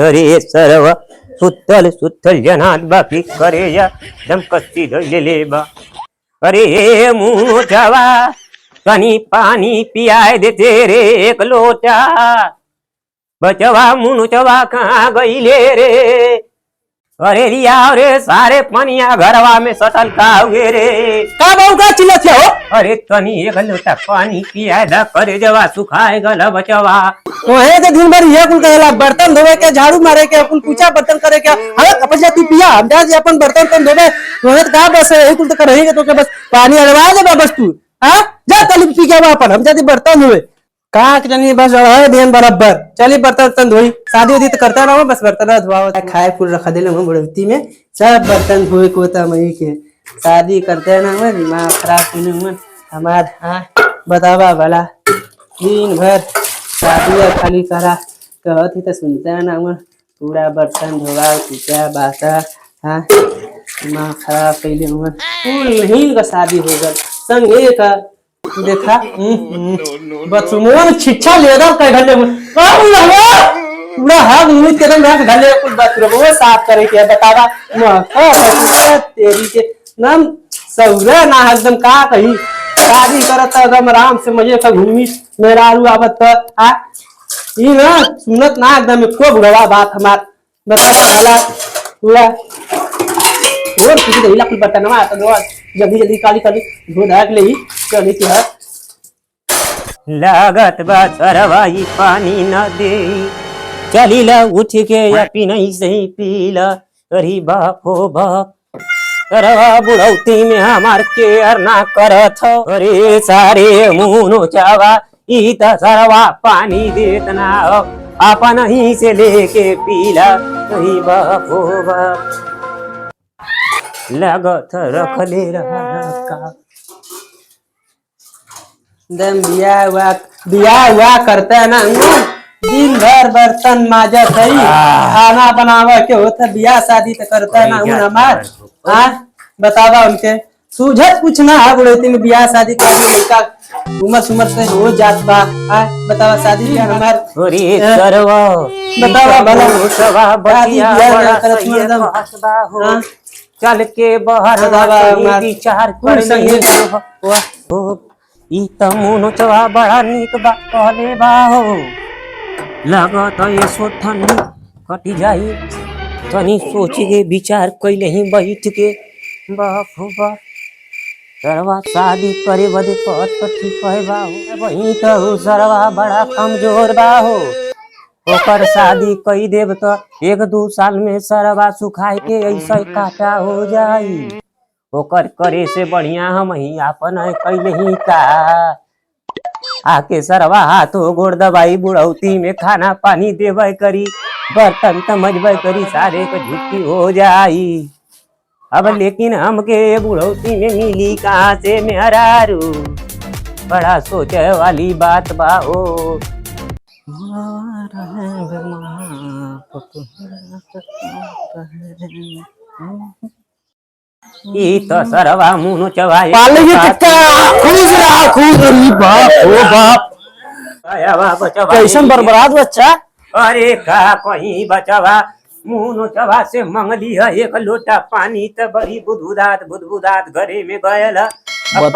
अरे सर्व सुत्तल सुत्तल जनात बाकी करे या दम कस्ती धरलेले बा अरे मुँह जावा कनी पानी पियाए देते रे एक लोटा बचवा मुनु चवा कहाँ गईले रे अरे रिया रे सारे पनिया घरवा में सटल का हुए रे का बाबू का चिल्लत हो? अरे तनी एक लोटा पानी पियाए दा करे जवा सुखाए गल बचवा ओहे तो दिन भर ये कुल कहला बर्तन धोवे के झाड़ू मारे के कुल पूछा बर्तन करे के हवे कपड़ा तू पिया हम जा अपन बर्तन तन धोवे ओहे का बस है कुल तो करेंगे तो के बस पानी अड़वा दे बस तू हां जा तली पी के अपन हम जाती बर्तन धोवे का जानी बस है ध्यान बराबर चली बर्तन तन धोई शादी उदी तो करता ना बस बर्तन धोवा खाए कुल रखा देले हम बड़ती में सब बर्तन धोए को ता मई के शादी करते ना मैं दिमाग खराब होने में हमार हां बतावा भला दिन भर शादी खाली करा कहती तो सुनता ना मैं पूरा बर्तन धोवा पूछा बासा हाँ दिमाग खराब कैले हुआ फूल नहीं का शादी हो गल संग एक देखा बाथरूम में छिछा लेदर कर ढले पूरा हाथ मुंह तेरे में ढले कुछ बाथरूम वो साफ करे के बतावा तेरी के नाम सौरा ना एकदम का कही शादी करत एकदम आराम से मजे का घूमी मेरा आलू आवत आ ई ना सुनत ना एकदम को बुढ़वा बात हमार बता भला पूरा और किसी दहिला कुल बर्तन में आता दो जल्दी जल्दी काली काली धो धाक ले ही चली के है लागत बा सरवाई पानी न दे चली ला उठ के या पी नहीं सही पीला अरे बाप हो बाप सरवा बुढ़ौती में हमार केयर ना करत हो अरे सारे मुनो चावा ई त सरवा पानी देतना हो अपन ही से लेके पीला अरे बाप हो बाप लागत रखले रहा का दम बिया हुआ करते है ना दिन भर बर्तन माजा सही खाना बनावा के होता बिया शादी तो करता है ना हमार हाँ बतावा उनके सूझत कुछ ना है बुढ़ती में बिया शादी कर लड़का उम्र से हो जात बा बतावा शादी क्या हमार बतावा भला चल के बाहर विचार कर ई त मुनो चवा बड़ा नीक बा कहले बा हो लागत ये सोथन कटी जाई तनी सोच के विचार कैले ही बैठ के बाप हो बाप सरवा शादी करे बदे पत ठीक है बा हो वही तो सरवा बड़ा कमजोर बा हो ओकर शादी कई देव तो 1-2 साल में सरवा सुखाए के ऐसा काटा हो जाई ओकर करे से बढ़िया हम ही अपन कैले ही का आके सरवा हाथों गोड़ दबाई बुढ़ौती में खाना पानी देवे करी बर्तन तमजबे करी सारे को झुट्टी हो जाई अब लेकिन हमके बुढ़ौती में मिली कहाँ से मेहरारू बड़ा सोचे वाली बात बा हो ई तो सरवा मुनो चवाए पाले ये टक्का खुश रही बाप ओ बाप आया बा बचवा कैसन बरबरात बच्चा अरे का कहीं बचवा मुनो चवा से मंगली है एक लोटा पानी तो बड़ी बुदबुदात घरे में गयल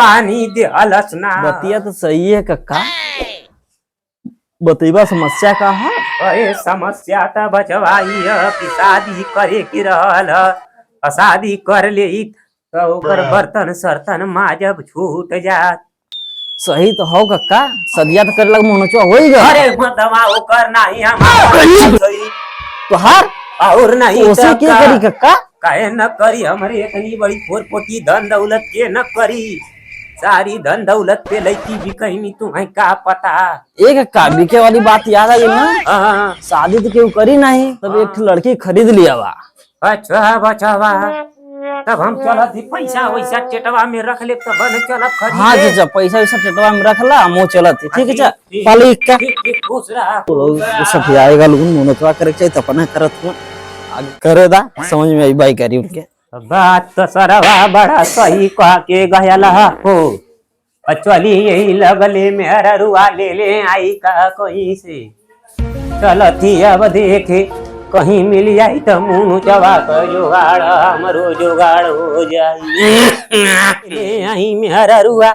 पानी दे अलस ना बतिया तो सही है कक्का बतईबा समस्या का है अरे समस्या तो बचवाई है कि शादी करे की रहल शादी कर ले तो ओकर बर्तन सर्तन माजब छूट जात सही तो हो कक्का सदिया तो कर लग मोनो चो होई ग अरे मतवा ओकर नाही हमार तो हार और नहीं उसे के करी कक्का काहे न करी हमरे इतनी बड़ी फोरपोटी धन दौलत के न करी सारी धन दौलत पे लड़की भी कहीं नहीं तुम्हें का पता एक कक्का बिके वाली बात याद आई ना शादी तो क्यों करी नहीं तब एक लड़की खरीद लिया बा अच्छा बचावा तब हम चलत पैसा वैसा टेटवा में रख ले तब न चलत खरीदे हां जी पैसा वैसा टेटवा में रखला मो चलत ठीक है पाली का खुश रहा तो सब आएगा लोगन मोनोतवा करे चाहिए तो अपना करत हुआ करे दा समझ में आई बाई करी उनके बात तो सरवा बड़ा सही कह के गयला हो चली यही लगले मेरा रुआ ले ले आई का कहीं से चलती अब देखे कहीं मिल जाई तो मुँह चबा कर जुगाड़ हमरो जुगाड़ हो जाई ले आई मेरा रुआ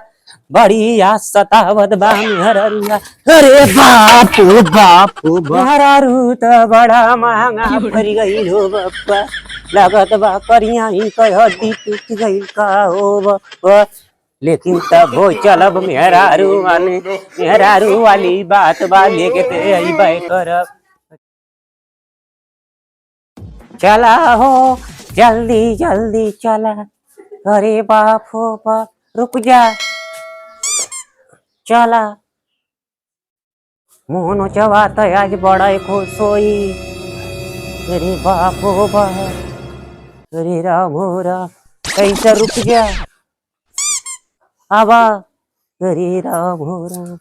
बड़ी आस सतावत बा मेरा रुआ अरे बाप रे बाप मेरा रू तो बड़ा महंगा पड़ गई हो बप्पा लागत बा करिया ही कह हड्डी टूट गई का हो बप्पा लेकिन तब हो चलब मेहरारू वाली बात बा लेके ते अइबे करब चला हो जल्दी जल्दी चला अरे बाप हो बाप रुक जा चला मोहनो चवा तो आज बड़ा खुश होई अरे बाप हो बाप अरे राम हो राम कैसे रुक जा आवा अरे राम हो राम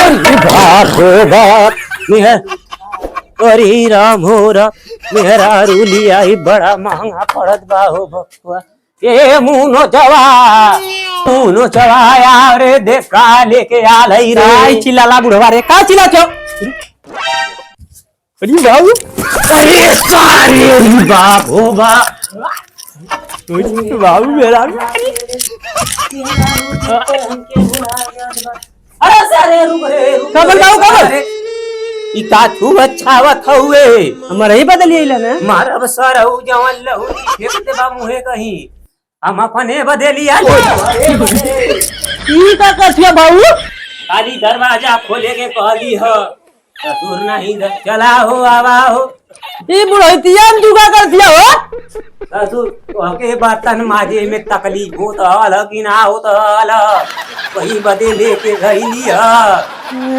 अरे बाप हो बाप अरे राम हो राम मेरा रूलिया ही बड़ा महंगा पड़त बा हो बप्पा ए मुनो चवाया रे देखा लेके आ लई रे चिल्ला बुढ़वा रे का चिल्ला क्यों अरे बाबू अरे सारे बाप हो बाप बाबू मेरा अरे सारे रुक रे कबर बाबू कबर ई काथू अच्छावत हुए हमारे ही बदलिए ना मारब सरऊ जवन लहू फेंक दे बा मुहे कहीं हम अपने बदलिया ई का करथिया बाबू खाली दरवाजा खोले के कहली ह ससुर नहीं चला हो आवा हो ई बुढ़ैतिया में दुगा करथिया हो ससुर के बर्तन माजे में तकलीफ हो तो हल कि ना हो तो हल वही बदे लेके गईली ह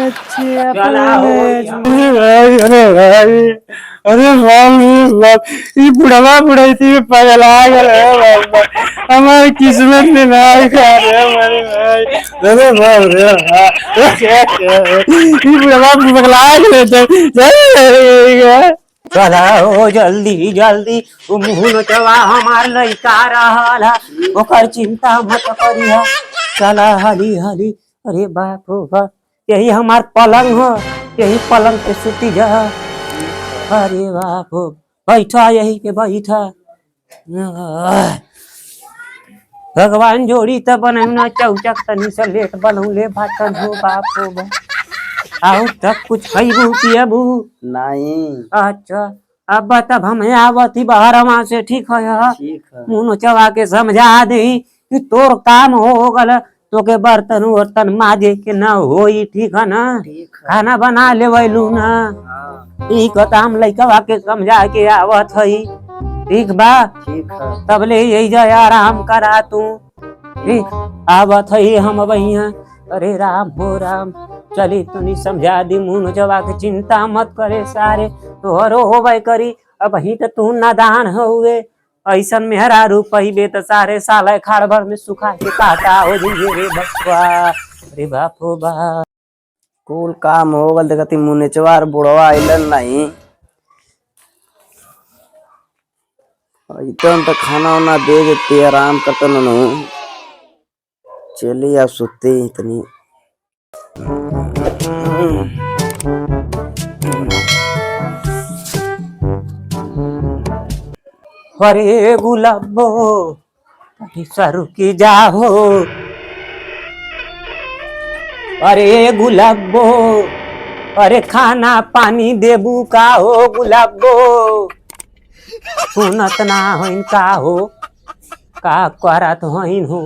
अच्छा चला हो अरे बाप ये बुढ़वा बुढ़ैती में पगला गए हमारी किस्मत में नहीं खा रहे हमारे भाई अरे बाप रे ये बुढ़वा पगला गए चला हो जल्दी जल्दी मुँह चवा हमार लइका रहल ओकर चिंता मत करिह चला हली हली अरे बाप हो बाप यही हमार पलंग हो यही पलंग पे सुती जा अरे बाप हो बैठा यही पे बैठा भगवान जोड़ी तब बनौना चौचक तनी से लेट बनौले भातन हो बाप हो बाप आओ तब कुछ खइबू पियबू नहीं अच्छा अब तब हम आवती बाहर वहां से ठीक है मुँह चवा के समझा दे कि तोर काम हो गल तो के बर्तन वर्तन माजे के न होई ठीक है ना खाना बना ले वैलू ना ठीक है हम लइकवा के समझा के आवत हई ठीक बा ठीक है तब ले यही जा आराम करा तू ठीक आवत हई हम भैया अरे राम हो राम चली तूनी समझा दी मुँह जवा के चिंता मत करे सारे तोहरो होबे करी अब ही तो तू नादान हुए ऐसन मेहरा रूप पहिबे तो सारे साल खाड़ भर में सुखा के काटा हो जाइए रे बप्पा अरे बाप हो बाप कुल काम हो गल देखती मुनेचवार बुढ़वा आइलन नहीं इतन तो खाना वाना दे देते आराम करते न चलिए आप सुते इतनी अरे गुलाबो सरू की जाहो अरे गुलाबो अरे खाना पानी देबू का हो गुलाबो सुनत ना होइन का हो का करत होइन हो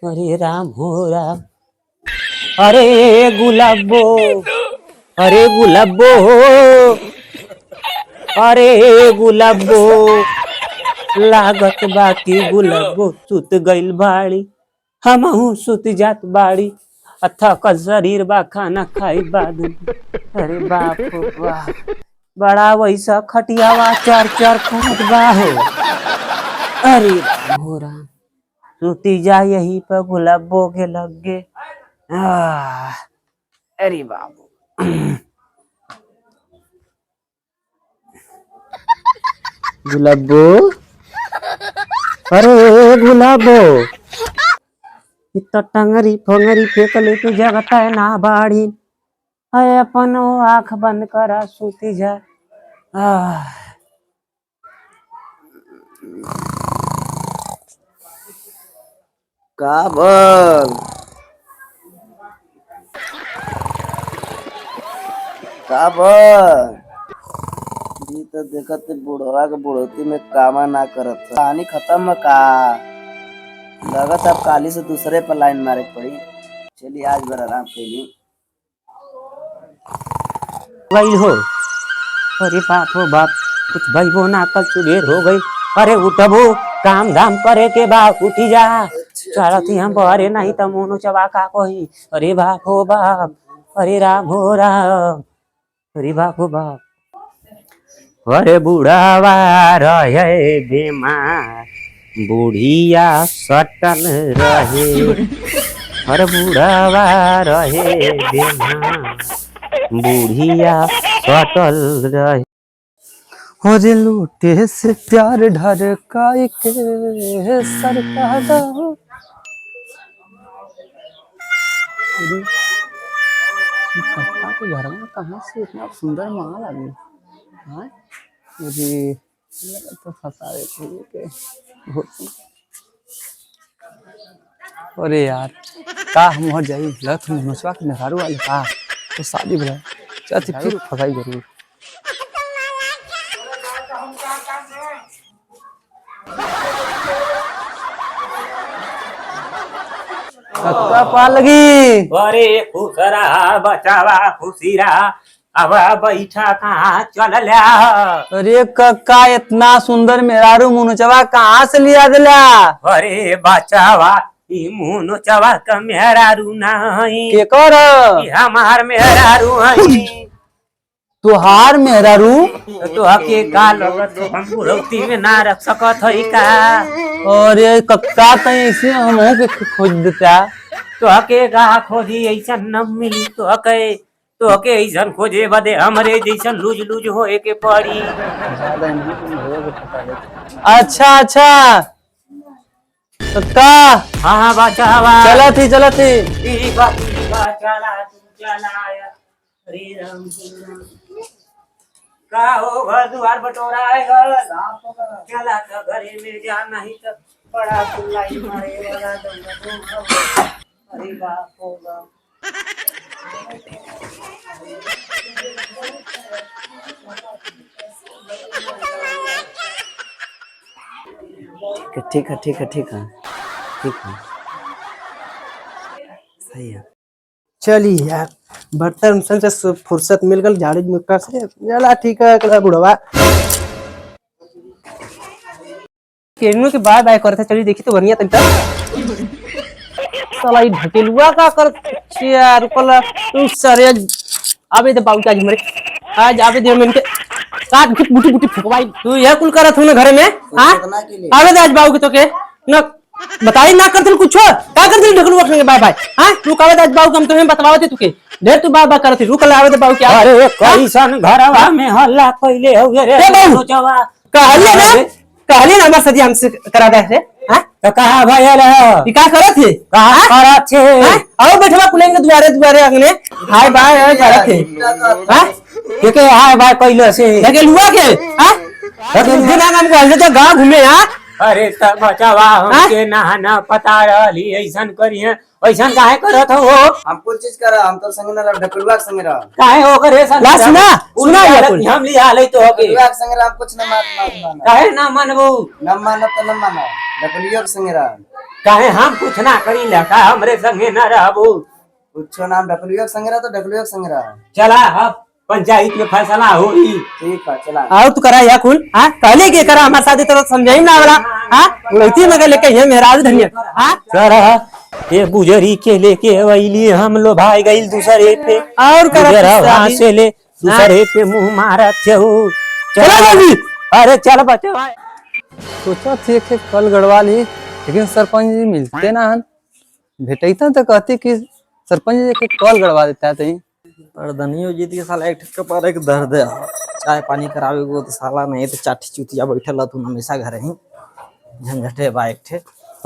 अरे राम हो राम अरे गुलाबो अरे गुलाबो अरे गुलाबो लागत बाकी गुलाबो सुत गइल बाड़ी हमहू सुत जात बाड़ी थकल शरीर बा खाना खाई बाद अरे बाप हो बाप बड़ा वैसा खटियावा चार चार करत बा हो अरे हो राम सुती जा यही पर गुलाबो के लग गे अरे बाबू गुलाबो अरे गुलाबो इत टंगरी फोंगरी फेंक लेके जगता है ना बाड़ी। अरे अपन आंख बंद करा सूती जा। आह, का बोल का बोल जी तो देखत बुढ़वा के बुढ़ोती में कामा ना करत पानी खत्म का लगत अब काली से दूसरे पर लाइन मारे पड़ी। चलिए आज भर आराम कैली। गई हो। अरे बाप हो बाप कुछ भाई वो ना कल सुबेर हो गई। अरे उठबो काम धाम करे के बा उठी जा। चलती हम बहरे नहीं तो मोनो चबा का कही। अरे बाप हो बाप अरे राम हो राम अरे बाप हो बाप। अरे बुढ़ावा रहे बीमार बुढ़िया सटल रहे। अरे बुढ़ावा रहे बीमार बुढ़िया सटल रहे। अरे लूटे से प्यार ढरकाई के सरकार कक्का के घर में कहाँ से इतना सुंदर माल आ गया। हाँ मुझे लगा तो फंसा देते हैं कि बहुत। अरे यार का हम और जाई लग तुम नचवा के नजारू वाले का तो शादी भला चाची फिर फंसाई जरूर। कक्का पा लगी। अरे खुश रहा बचावा खुशी रहा अब बैठा कहाँ चल लिया। अरे कक्का इतना सुंदर मेहरारू मुनचवा कहाँ से लिया दिला। अरे बचावा ई मुनो चवा का मेहरारू नहीं के कर ई हमार मेहरारू हई। तुहार मेहरारू तो हके का लगत हो हम बुढ़ौती में ना रख सकत हई का। अरे कक्का तो ऐसे हम के खोज देता। तो हके का खोजी ऐसा न मिली तो हके ऐसा खोजे बदे हमरे जैसन लूज लूज होए के पड़ी। अच्छा अच्छा कक्का हाँ हाँ बचावा चला थी चला थी। ठीक बा चला तू चला आया। हरे राम का हो घर द्वार बटोरा है घर चला तो घरे में जा नहीं तो बड़ा सुलाई मारे वाला दम। अरे बाप हो बाप। ठीक है ठीक है ठीक है ठीक है सही है। चलिए यार बर्तन उर्तन से फुर्सत मिल गई झाड़ू मुक्का से चला ठीक है कला बुढ़वा केनू के बाय बाय करते चलिए देखी तो बढ़िया तरीका साला ई ढकेलुआ का कर यार कल तू सरे आवे दे बाबू आज मरे आज आवे दे मन के काट के बूटी बूटी फुकवाई तू यह कुल करत हूं ना घर में। हां आवे दे आज बाबू के तो के ना बताई ना करतल कुछ का करतल ढकलुआ के बाय बाय। हां तू कावे दे आज बाबू हम तुम्हें बतवावते तू के ढेर तू बाय बाय करत रुक ले आवे दे बाबू क्या। अरे कैसन घरवा में हल्ला कइले हो रे सोचवा कहले ना हमार सदी हमसे करा दे रे। हां तो कहा भयल है ई का करत है कहा करत छे। आओ बैठवा कुलेंगे दुआरे दुआरे अंगने हाय बाय हाय करत है। हां के हाय भाई कइले से ढकेलुआ के हां ढकेलुआ नाम को हल तो गांव घूमे। हां अरे तब बचावा हमके ना पता रहली ऐसन करिए ऐसन काहे करत हो। हम कुछ चीज करा हम तो संग ना ढकेलुआ के संग रह काहे हो करे सन ला सुना या कुल हम लिया ले तो होके ढकेलुआ के संग रह हम कुछ ना मान काहे ना मनबू न मानो तो न मानो ढकेलुआ के संग रह काहे हम कुछ ना करी ला का हमरे संगे ना रहबू। कुछ नाम ढकेलुआ के संग रह तो ढकेलुआ के संग रह चला अब पंचायत में फैसला होई। ठीक है चला आओ तू करा या कुल। हां कहले के करा हमार शादी तो समझाई ना वाला। हां लड़की में लेके ये मेहराज धन्य। हां करा ये बुजरी के लेके वैली हम लो भाई गइल दूसरे पे और करा वहां से ले दूसरे पे मुंह मारत हो। चला जल्दी अरे चल बचवा सोचा थे कि कल गढ़वा ली लेकिन सरपंच जी मिलते ना हन भेटता तो कहते कि सरपंच जी के कल गड़वा देता है। प्रधानियों जी के साला एक कपार एक दर्द है चाय पानी करावे गो तो साला नहीं तो चाठी चुतिया बैठल तू हमेशा घर ही झंझटे बाइक थे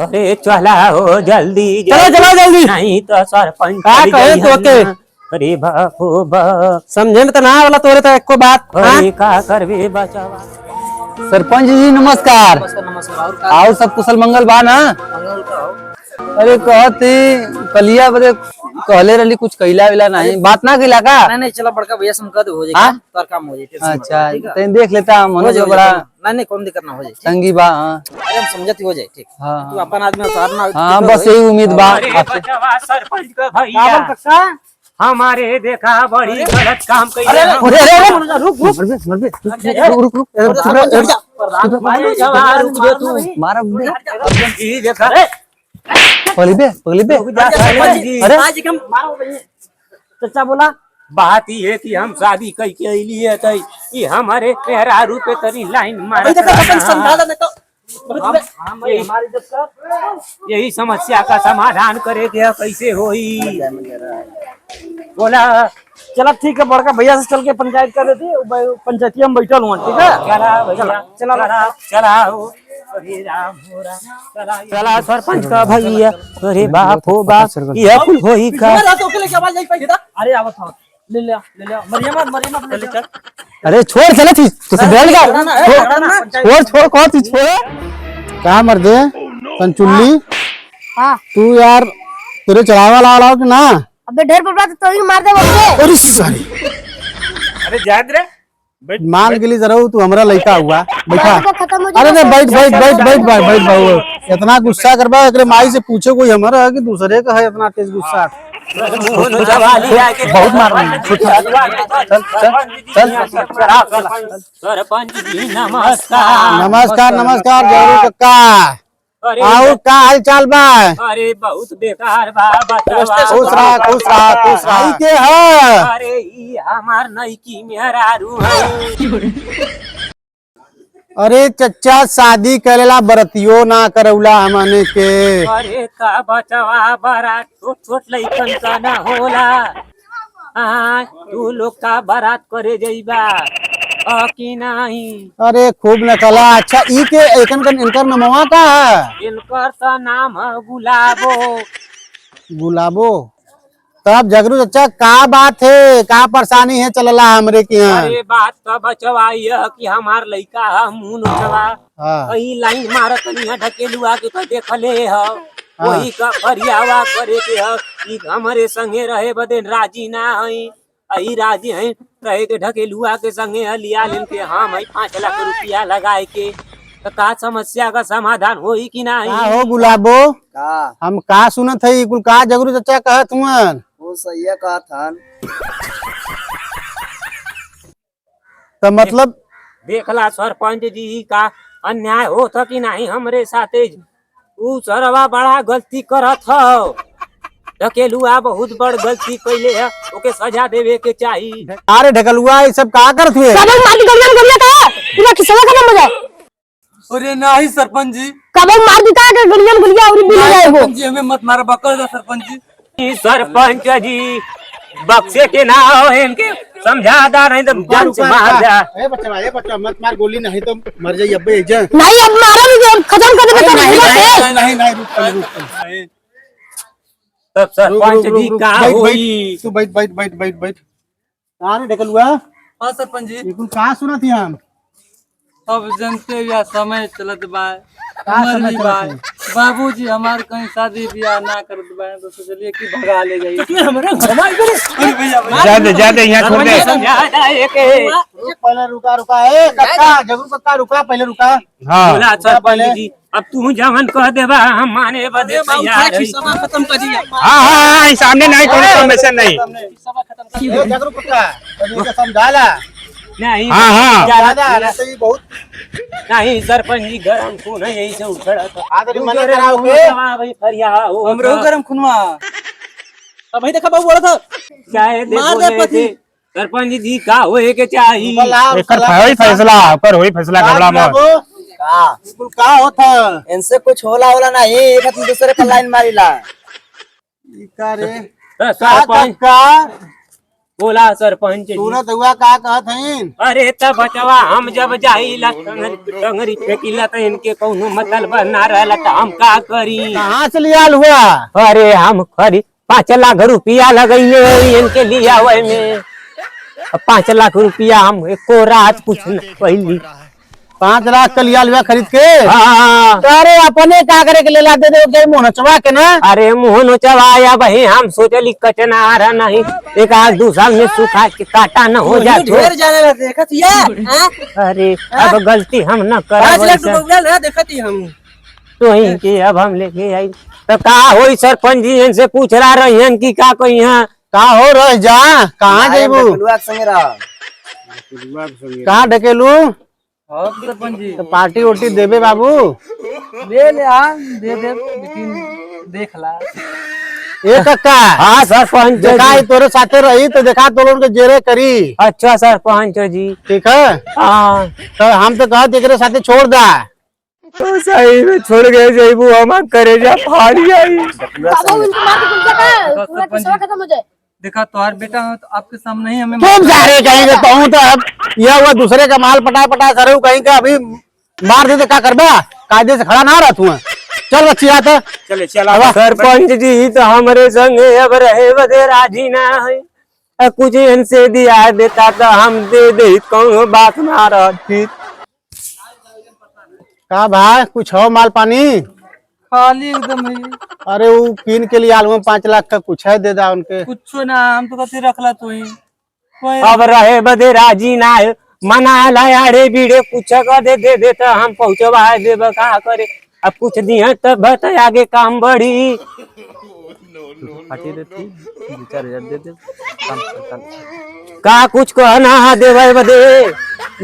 अरे चला हो जल्दी चलो चलो जल्दी नहीं तो सरपंच का चली कहे जाई तो के? हन्ना। अरे बाप हो बाप समझे में तो ना वाला तोरे तो एको बात हाँ? अरे का करबे बचावा सरपंच जी नमस्कार। नमस्कार आओ सब कुशल मंगल बा ना। मंगल का हो अरे कहते कलिया बदे कहले रही कुछ कैला विला नहीं बात ना कैला का। नहीं चलो बड़का भैया से कर हो हाँ? जाएगा तोर काम हो जाए अच्छा तो देख लेता मनोज हो बड़ा नहीं कौन दिक्कत ना हो जाए संगी बा। हाँ अरे हम समझती हो जाए ठीक हाँ तू अपन आदमी उतारना हाँ बस यही उम्मीद बा अरे आपसे। बचावा सरपंच का भैया हमारे देखा बड़ी गलत काम कैले अरे हम। अरे अरे रुक रुक रुक रुक मारा जी देखा पगली पे सरपंच जी अरे आज हम मारो भैया चाचा बोला बात ये है कि हम शादी कई के लिए तई कि हमारे तेरा रुपए तरी लाइन मार समझा दे तो हमारी यही समस्या का समाधान करे के कैसे होई बोला चला ठीक है बड़का भैया से चल के पंचायत कर देती पंचायती में बैठल हुआ ठीक है चला भैया चला चला हो अरे राम हो राम चला सरपंच का भैया अरे बाप हो बाप ये कुल होई का तो के लेके आवाज जाई अरे आवत हो ले ले मरियम ले चल अरे छोड़ चले थी तो बोल छोड़ छोड़ कौन थी छोड़ क्या मर्दे कंचुल्ली हाँ तू यार तेरे चढ़ावा ला कि ना। अबे ढेर बर्बाद तो ही मार दे बच्चे। अरे सॉरी अरे जाद रे मान के लिए जरा तू हमारा लड़का हुआ बैठा। तो खत्म हो अरे जाएगा। नहीं बैठ बाबू इतना गुस्सा करबा एकरे माई से पूछे कोई हमारा है कि दूसरे का है इतना तेज गुस्सा। बहुत मार सरपंच जी नमस्कार नमस्कार नमस्कार जरूर कक्का अरे और का हाल चाल बा। अरे बहुत बेकार बा खुश रहा के है। अरे ई हमार नईकी मेहरारू है अरे चच्चा शादी करेला बरतियो ना करौला हमने के। अरे का बचवा बारात छोट छोट लइकन का ना होला हाँ तू लोग का बारात करे जइबा कि नहीं अरे खूब नकला। अच्छा ई के इनकर नमवा का है। इनकर तो नाम है गुलाबो गुलाबो। तब जगरू चच्चा का बात है का परेशानी है चलला हमरे के यहाँ। अरे बात तो बचवा यह कि हमार लइका है मुंह नोचवा हाँ। कहीं लाइन मारत नहीं ढकेलुआ के तो देखले है वही का फरियावा करे के है कि हमारे संगे रहे बदे राजी ना है अही राजी है रहे के ढकेलुआ के संगे लिया लेन के हम 5 लाख रुपया लगाए के तो का समस्या का समाधान होई कि नहीं का हो गुलाबो का हम का सुनत है कुल का जगरू चच्चा कहत हुन। वो सही है कहा था तो मतलब देखला सरपंच जी का अन्याय होता कि नहीं हमरे साथे ऊ सरवा बड़ा गलती करत हो ढकेलुआ बहुत बड़ गलती कैले है ओके सजा देवे के चाहिए। अरे ढकलुआ ये सब का करत हुए। कबल मार दी गलिया में गलिया का पूरा किस्सा खत्म हो जाए। अरे नहीं सरपंच जी कबल मार दी का के गलिया में गलिया और बिल जाए वो। सरपंच जी हमें मत मारा बकल दो सरपंच जी। ई सरपंच जी बक्से के ना हो इनके समझादा नहीं तो जान से मार जा ए बच्चा मत मार गोली नहीं तो मर जाइए अब्बे जा। नहीं अब मारा भी खत्म कर दे बता नहीं रुक तब सरपंच जी का होई तू बैठ। अरे ढकलुआ हाँ सरपंच जी ये कुल का सुनत ही हम। अब जनते या समय चलत बा का उम्र समय भी चलत बा है? बाबूजी हमार कहीं शादी ब्याह ना करत बा तो सोचलिए कि भगा ले जाइए। ज्यादा यहाँ छोड़ दे। समझादा के पहले रुका ए कक्का जगरू कक्का रुका पहले रुका। हाँ बोला सरपंच जी अब तू जवन कह देबा हम माने बदे तैयार हई खत्म कर दिया हाँ सामने नहीं कोई परमिशन नहीं। जगरू कक्का तभी समझाला। नहीं हाँ। ज्यादा तो ये बहुत नहीं सरपंच जी गरम खून है यही से उछड़त आदरी मना कराओ के भाई फरिया हो हमरो गरम खुनवा अब भाई देखा बाबू बोला था चाहे मार देखो दे पति। सरपंच जी का होए के चाहिए फैसला पर होई फैसला घबरा मत। का होता इनसे कुछ होला नहीं एक दूसरे पर लाइन मारीला का रे तो सरपंच का बोला सरपंच जी। सूरत हुआ का कहत हईन? अरे तब बचवा हम जब जाइला टंगरी फेंकिला तो इनके कौनो मतलब ना रहला तो हम का करी। कहाँ से लियाल हुआ? अरे हम खरी 5 लाख रुपया लगइले इनके लिया हुए में। 5 लाख रुपया हम एको रात कुछ न पहली। 5 लाख का लियाल हुआ खरीद के? हाँ। तो अरे अपने का करे के ले लाते थे मुँह नचवा के ना। अरे मुँह नोचवाया भाई हम सोचली कचनार नहीं 1-2 साल में सुखा के काटा न हो जाए। ढेर जाने लगे देखत हिया। अरे अब गलती हम न कर 5 लाख रुपया ना देखत ही हम। तो ही के अब हम लेके आई तो का होई सरपंच जी इनसे पूछ रहा रही की का कोई यहाँ का हो रह जा कहाँ जेबू? कहाँ ढकेलू? हाँ सरपंच जी तो पार्टी उर्टी देबे बाबू? ले ले दे दे लेकिन देख ला। ए कक्का हाँ सरपंच देखा जी। ही तोरे साथे रही तो देखा तो लोग के जेरे करी। अच्छा सरपंच जी। ठीक है हाँ तो हम तो कहत एकरे साथे छोड़ दा। तो सही में छोड़ गए जेबू हम करे जा फाड़ी आई। बाबू इनको मार के कुलचा का पूरा किस्सा खत्म हो जाए। देखा तुम्हारा बेटा है तो आपके सामने ही हमें तुम सारे कहीं के कहूँ तो अब यह हुआ दूसरे का माल पटा पटा सरू कहीं का अभी मार दे तो क्या करबा? कायदे से खड़ा ना रह तू। चल बच्ची आता चले चला सरपंच जी तो हमारे संगे अब रहे बदे राजी ना है। कुछ इनसे दिया देता तो हम दे दे कौन बात ना रहती। का भाई कुछ हो माल पानी? खाली एकदम ही अरे वो कीन के लिए आलू 5 लाख का कुछ है दे दा उनके। कुछ ना हम तो कभी रखला तो ही कोई अब रहे बदे राजी ना है मना लाड़े बीड़े कुछ कर दे दे तो हम पहुँचवा दे का करे। अब कुछ दिया तब बत आगे काम बढ़ी। पार्टी देती 4,000 दे दे काम करता। का कुछ कहना है देवे बदे?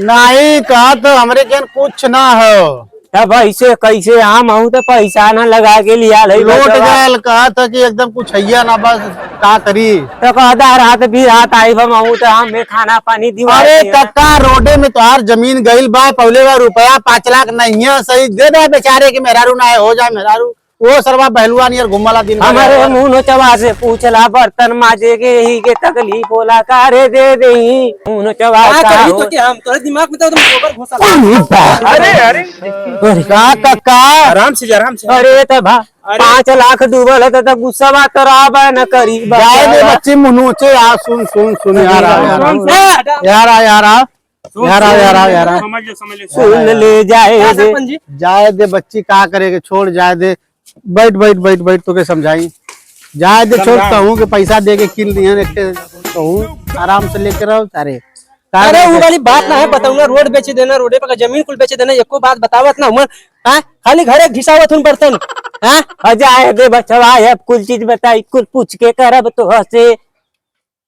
नहीं कहा तो हमरे के कुछ ना हो। तब ऐसे कैसे हम हूँ तो पैसा ना लगा के लिया लौट गए कहा था कि एकदम कुछ है ना बस का करी। तो कहता रात भी रात आई हम हूँ तो हमें खाना पानी दिवा। अरे कक्का रोडे में तोहार जमीन गईल बा पहले बार रुपया 5 लाख नहीं है सही दे दे बेचारे के मेहरारू ना हो जाए मेहरारू वो सरवा बहलुआ नियर घुमला दिन हमारे मुँह नोचवा से पूछला बर्तन माजे के यही के तकलीफ बोला कारे दे दे मुँह नोचवा हम तोरे दिमाग में तो गोबर घुसा। अरे अरे का कक्का आराम से अरे तो 5 लाख डूबल है तो गुस्सा तो रहा न करी जाए दे बच्चे मुनोचे आ सुन सुन सुन यार सुन ले जाए दे जाए दे बच्ची का करेगे छोड़ जाए दे बैठ बैठ बैठ बैठ तो के समझाई जाए दे छोड़ कहूँ के पैसा दे के किन दिए कहूँ आराम से लेके रहो सारे। अरे वो वाली बात ना है बताऊंगा रोड बेच देना रोडे पर जमीन कुल बेच देना एको बात बतावत ना हम खाली घरे घिसावत हूं बर्तन। हाँ जाए दे बचवा अब कुल चीज बताई कुल पूछ के करब तो हसे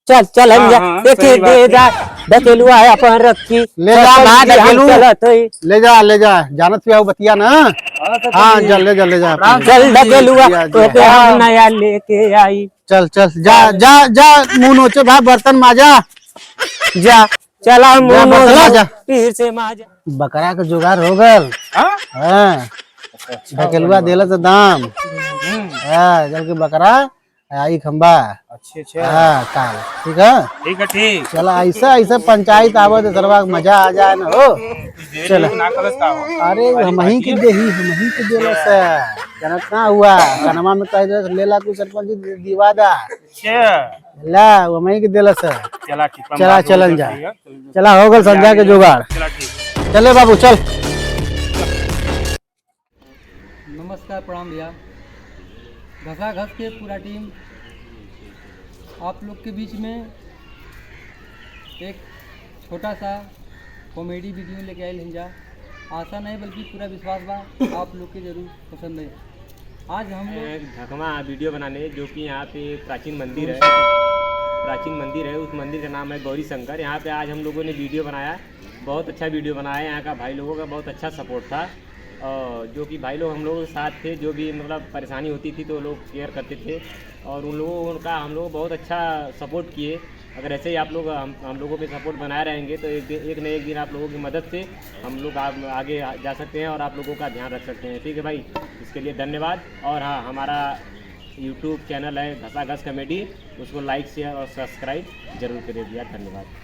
चल चल हम जा देखे दे जा ढकेलुआ है अपन रखी ले जा भाई ढकेलू चलत ले जा जानत पे आओ बतिया ना। हाँ चल ले जा चल ढकेलुआ तो के हम नया लेके आई। चल चल जा जा जा मुंह नोचे भाई बर्तन माजा जा चला मुंह जा फिर से माजा। बकरा का जुगाड़ हो गल। हाँ ढकेलुआ देला तो दाम हाँ चल के बकरा आई खंबा। अच्छा हाँ काल ठीक है ठीक चला ऐसा ऐसा पंचायत आवत सरवा मजा आ जाए ना हो। चल अरे हम ही के देला से जनत ना हुआ कनमा में कह दे लेला तू सरपंच दीवा दा ला हम ही के देला से चला चलन जा चला हो गल संध्या के जुगाड़ चले बाबू चल। नमस्कार प्रणाम भैया। घसा घस के पूरा टीम आप लोग के बीच में एक छोटा सा कॉमेडी वीडियो लेके आए जा। आशा नहीं बल्कि पूरा विश्वास बा आप लोग के जरूर पसंद है। आज हम लोग ढकमा वीडियो बनाने जो कि यहाँ पे प्राचीन मंदिर है उस मंदिर का नाम है गौरी शंकर। यहाँ पे आज हम लोगों ने वीडियो बनाया बहुत अच्छा वीडियो बनाया। यहाँ का भाई लोगों का बहुत अच्छा सपोर्ट था और जो कि भाई लोग हम लोगों के साथ थे जो भी मतलब परेशानी होती थी तो लोग शेयर करते थे और उन लोगों का हम लोग बहुत अच्छा सपोर्ट किए। अगर ऐसे ही आप लोग हम लोगों पे सपोर्ट बनाए रहेंगे तो एक न एक दिन आप लोगों की मदद से हम लोग आगे जा सकते हैं और आप लोगों का ध्यान रख सकते हैं। ठीक है भाई इसके लिए धन्यवाद। और हाँ हमारा यूट्यूब चैनल है घसा घस कॉमेडी, उसको लाइक शेयर और सब्सक्राइब जरूर करिए भैया। धन्यवाद।